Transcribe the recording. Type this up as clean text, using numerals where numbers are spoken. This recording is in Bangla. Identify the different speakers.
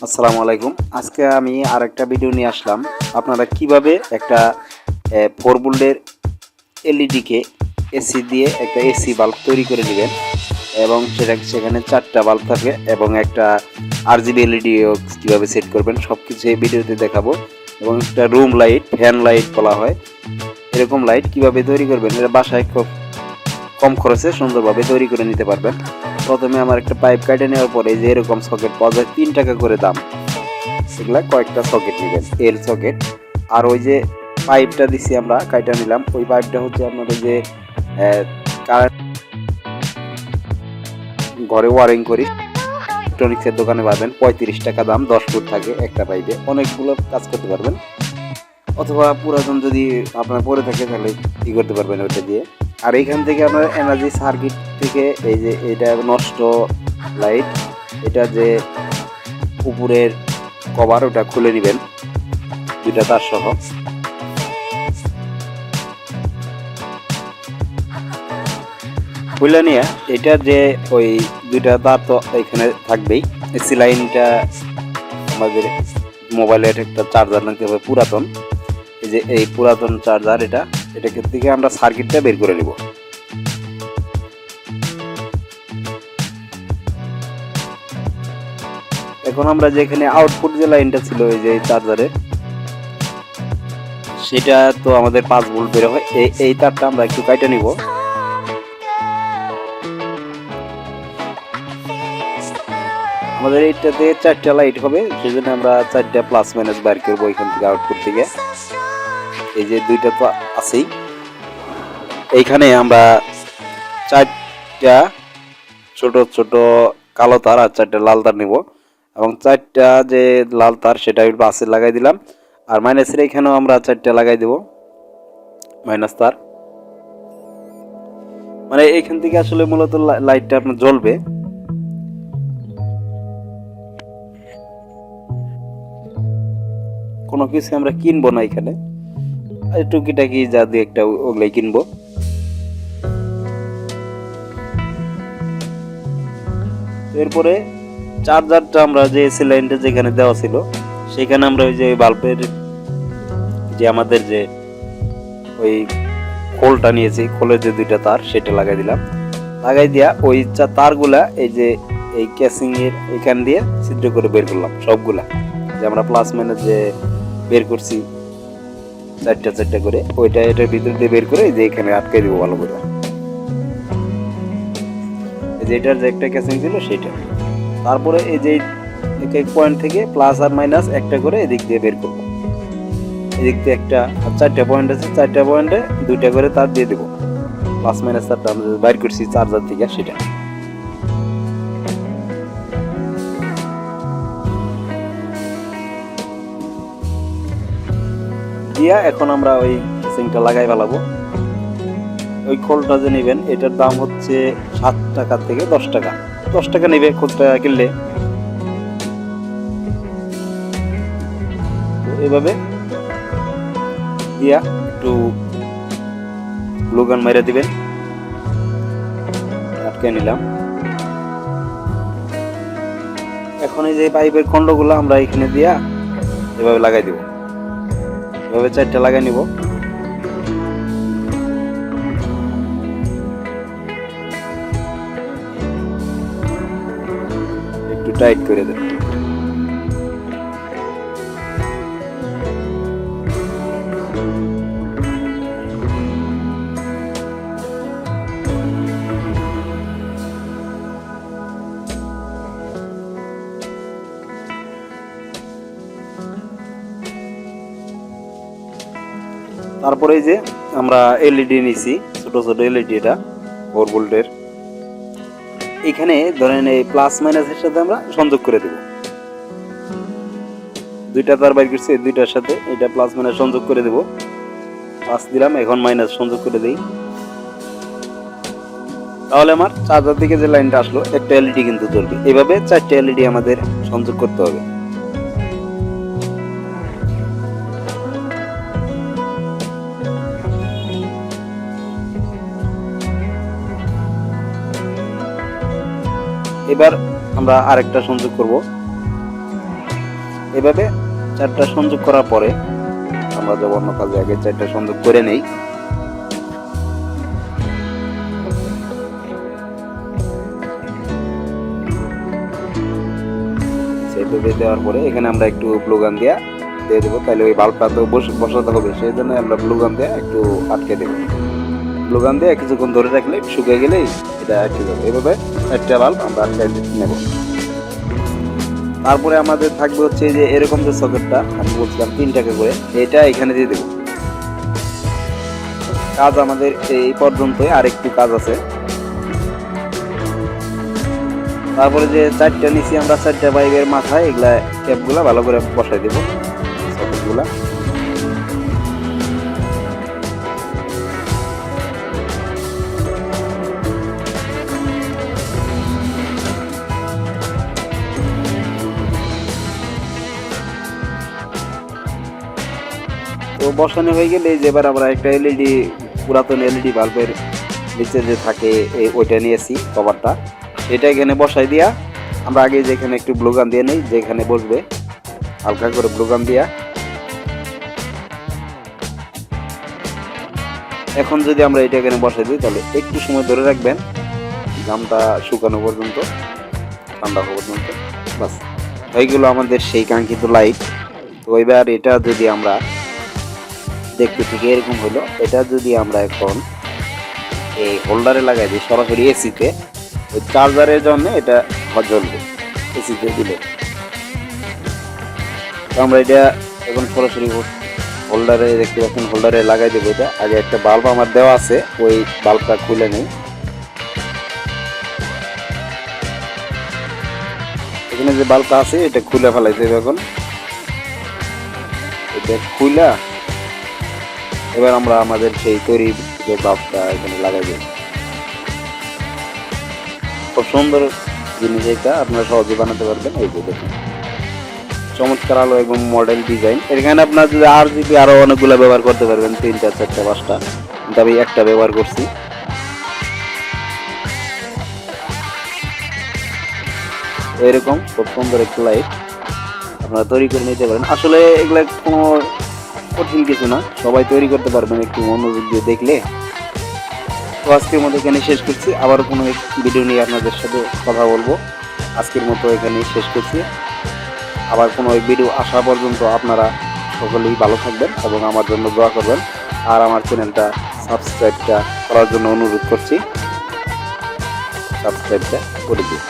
Speaker 1: আসসালামু আলাইকুম। আজকে আমি আরেকটা ভিডিও নিয়ে আসলাম। আপনারা কিভাবে একটা 4 ভোল্টের এলইডিকে এসি দিয়ে একটা এসি বাল্ব তৈরি করে নেবেন এবং সেখানে 4টা বাল্ব থাকবে এবং একটা আরজিবি এলইডিও কীভাবে সেট করবেন সবকিছু এই ভিডিওতে দেখাবো। এবং একটা রুম লাইট, ফ্যান লাইট বলা হয়, এরকম লাইট কিভাবে তৈরি করবেন এটা বাসায় খুব কম খরচে সুন্দরভাবে তৈরি করে নিতে পারবেন। প্রথমে আমার একটা পাইপ কেটে নেওয়ার পরে যে এরকম সকেট পাওয়া যায় 3 টাকা করে দাম, সেগুলা কয়েকটা সকেট নেবেন, এল সকেট। আর ওই যে পাইপটা দিছি আমরা কাইটা নিলাম, ওই পাইপটা হচ্ছে আপনাদের যে কারেন্ট ঘরে ওয়ারিং করি ইলেকট্রনিক্সের দোকানে পাবেন, 35 টাকা দাম, 10 ফুট থাকে একটা পাইপে, অনেকগুলো কাজ করতে পারবেন। অথবা পুরাতন যদি আপনার পরে থাকে তাহলে কি করতে পারবেন ওইটা দিয়ে। আর এইখান থেকে আপনার এনার্জি সার্কিট থেকে এই যে এটা নষ্ট লাইট, এটা যে উপরের কভার ওটা খুলে নেবেন 2টা তার সহ। খুলে নিয়ে এটা যে ওই 2টা তার তো এখানে থাকবেই। এসি লাইনটা আমাদের মোবাইলের একটা চার্জার নিতে হবে পুরাতন, এই যে এই পুরাতন চার্জার, এটাকে থেকে আমরা সার্কিটটা বের করে নিব। এখন আমরা যেখানে আউটপুট যে লাইনটা ছিল এই যে চার্জারে, সেটা তো আমাদের 5 ভোল্ট বের হয়, এই তারটা আমরা একটু কাটে নিব। আমাদের এইটাতে 4টা লাইট হবে, সেজন্য আমরা 4টা প্লাস মাইনাস বের করবো এখান থেকে আউটপুট থেকে। এই যে 2টা তো আছেই, এইখানে আমরা 4টা ছোট ছোট কালো তার আর 4টা লাল তার নিব এবং 4টা যে লাল তার সেটা বাসে লাগাই দিলাম। আর মাইনাসের এখানেও আমরা 4টা লাগাই দেব মাইনাস তার, মানে এইখান থেকে আসলে মূলত লাইটটা আপনার জ্বলবে। কোনো কিছু আমরা কিনবো না এখানে, টুকিটাকি যা দিয়ে একটা ওগুলাই কিনবো। এরপরে চার্জারটা আমরা যে এসি লাইনটা যেখানে দেওয়া ছিল সেখানে আমরা ওই যে বাল্বের যে আমাদের যে ওই খোলটা নিয়েছি, খোলের যে 2টা তার সেটা লাগাই দিলাম। লাগাই দিয়া ওই তারগুলা এই যে এই ক্যাসিং এর এখান দিয়ে ছিদ্র করে বের করলাম সবগুলা, যে আমরা প্লাস মাইনাস যে বের করছি 4টা করে, ওইটা এটার ভিতর দিয়ে বের করে এই যে এখানে আটকে দিব ভালো করে। এই যে এটার যে একটা ক্যাসিং ছিল সেটা, তারপরে এই যে এক এক পয়েন্ট থেকে প্লাস আর মাইনাস একটা করে এদিক দিয়ে বের করবো। এদিক দিয়ে একটা 4টা পয়েন্ট আছে, 4টা পয়েন্টে 2টা করে তার দিয়ে দেবো, প্লাস মাইনাস তারটা আমরা বাইর করছি চার্জার থেকে সেটা। দিয়া এখন আমরা ওই কেসিংটা লাগাই ফেলাবো। ওই খোলটা যে নেবেন এটার দাম হচ্ছে 7 টাকা থেকে 10 টাকা, 10 টাকা নেবে খোলটা কিনলে। তো এভাবে দিয়া একটু গ্লুগান মেরে দিবেন, আটকে নিলাম। এখন এই যে পাইপের খন্ডগুলো আমরা এখানে দিয়া এভাবে লাগাই দিব, এভাবে 4টা লাগাই নিব। একটু টাইট করে দেব। তারপরে যে আমরা এলইডি নিছি, ছোট ছোট এলইডি, এটা 4 ভোল্টের। এখানে ধরেন এই প্লাস মাইনাসের সাথে আমরা সংযোগ করে দেব, 2টা তার বাইর করছি, 2টার সাথে এটা প্লাস মাইনাস সংযোগ করে দেব। প্লাস দিলাম, এখন মাইনাস সংযোগ করে দেই, তাহলে আমার চার্জার থেকে যে লাইনটা আসলো একটা এলইডি কিন্তু জ্বলবে। এভাবে 4টা এলইডি আমাদের সংযোগ করতে হবে। এবার আমরা আরেকটা সংযোগ করব। এভাবে 4টা সংযোগ করার পরে আমরা যে অন্য কাজে আগে 4টা সংযোগ করে নেই। সেভাবে দেওয়ার পরে এখানে আমরা একটু ব্লু গান দিয়ে দেবো, তাহলে ওই বাল্বটা তো বসাতে হবে, সেই জন্য আমরা ব্লু গান দিয়ে একটু আটকে দেবো। ব্লু গান দিয়ে কিছুক্ষণ ধরে রাখলে শুকিয়ে গেলেই এটা আটকে যাবে। এভাবে 4টা বাল্ব আমরা আটকে নেব। তারপরে আমাদের থাকবে হচ্ছে যে এরকম যে সকেটটা আমি বলছিলাম 3 টাকা করে, এটা এখানে দিয়ে দেবো। কাজ আমাদের এই পর্যন্তই, আর একটু কাজ আছে। তারপরে যে 4টা নিচে আমরা 4টা পাইপের মাথায় এগুলা ক্যাপগুলা ভালো করে বসাই দেবো সকেটগুলা। তো বসানো হয়ে গেলে যে এবার আমরা একটা এলইডি, পুরাতন এলইডি বাল্বের নিচে যে থাকে ওইটা নিয়েছি কভারটা, এটা এখানে বসাই দিয়া আমরা আগে যেখানে একটু ব্লু গান দিয়ে নেই, যেখানে বসবে হালকা করে ব্লু গান দিয়া। এখন যদি আমরা এটা এখানে বসাই দিই তাহলে একটু সময় ধরে রাখবেন, গামটা শুকানো পর্যন্ত, ঠান্ডা হওয়া পর্যন্ত। বাস হয়ে গেল আমাদের সেই কাঙ্ক্ষিত লাইট। তো এবার এটা যদি আমরা দেখতে ঠিক এরকম হলো, এটা যদি আমরা এখন এই হোল্ডারে লাগাই দিই সরাসরি এসিতে, ওই চার্জারের জন্য এটা জ্বলবে এসিতে দিলে। তো আমরা এটা এখন সরাসরি হোল্ডারে দেখতে পাচ্ছেন, হোল্ডারে লাগাই দেবো। এটা আগে একটা বাল্ব আমার দেওয়া আছে, ওই বাল্বটা খুলে নেই। এখানে যে বাল্বটা আছে এটা খুলে ফেলাই দেবে। এখন এটা খুলে এবার আমরা আমাদের সেই তৈরি যে বাল্বটা এখানে লাগাই দেব। খুব সুন্দর জিনিস, এটা আপনারা সহজে বানাতে পারবেন। এই যে দেখুন চমৎকার আলো এবং মডেল ডিজাইন। এখানে আপনার যদি RGB আরো অনেকগুলো ব্যবহার করতে পারবেন, 3টা 4টা 5টা, কিন্তু আমি একটা ব্যবহার করছি। এরকম খুব সুন্দর একটা লাইট আপনারা তৈরি করে নিতে পারেন। আসলে এগুলা কোনো কঠিন কিছু না, সবাই তৈরি করতে পারবেন একটু মনোযোগ দিয়ে দেখলে। তো আজকের মতো এখানে শেষ করছি, আবার কোনো ভিডিও নিয়ে আপনাদের সাথে কথা বলবো। আজকের মতো এখানে শেষ করছি, আবার কোনো ভিডিও আসা পর্যন্ত আপনারা সকলেই ভালো থাকবেন এবং আমার জন্য দোয়া করবেন। আর আমার চ্যানেলটা সাবস্ক্রাইবটা করার জন্য অনুরোধ করছি, সাবস্ক্রাইবটা করে দিন।